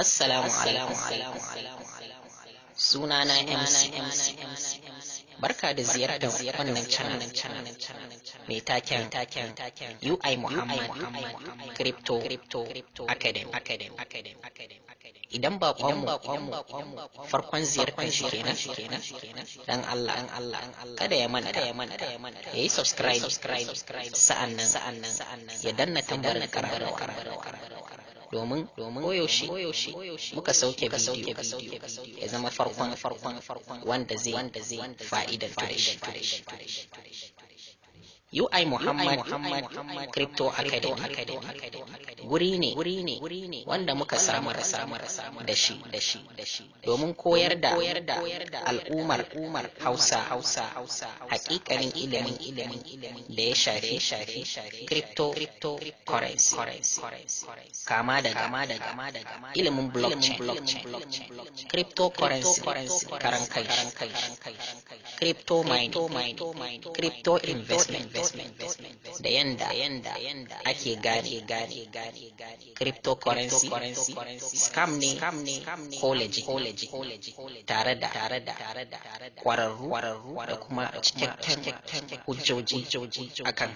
Assalamu alaikum. Sunana MC. Barka da ziyartar wannan channel mai taken UI Muhammad Crypto Academy. Idan ba kwanmu farkon ziyartar shi kenan dan Allah kada ya mana ya yi subscribe sa'annan ya danna tambarin kararrawa domin koyaushe muka sauke bidiyo ya zama farkon wanda zai fa'idantu da shi. UI Muhammad Crypto Academy guri ne wanda muka samar da shi domin koyar da al'ummar Hausa hakikanin ilimin da ya shafi cryptocurrency, kama daga ilimin blockchain, cryptocurrency karan kai, crypto mining, crypto investment da yanda ake gane cryptocurrency scam ne ko legit tare da kwararru da kuma cikakken hujjoji akan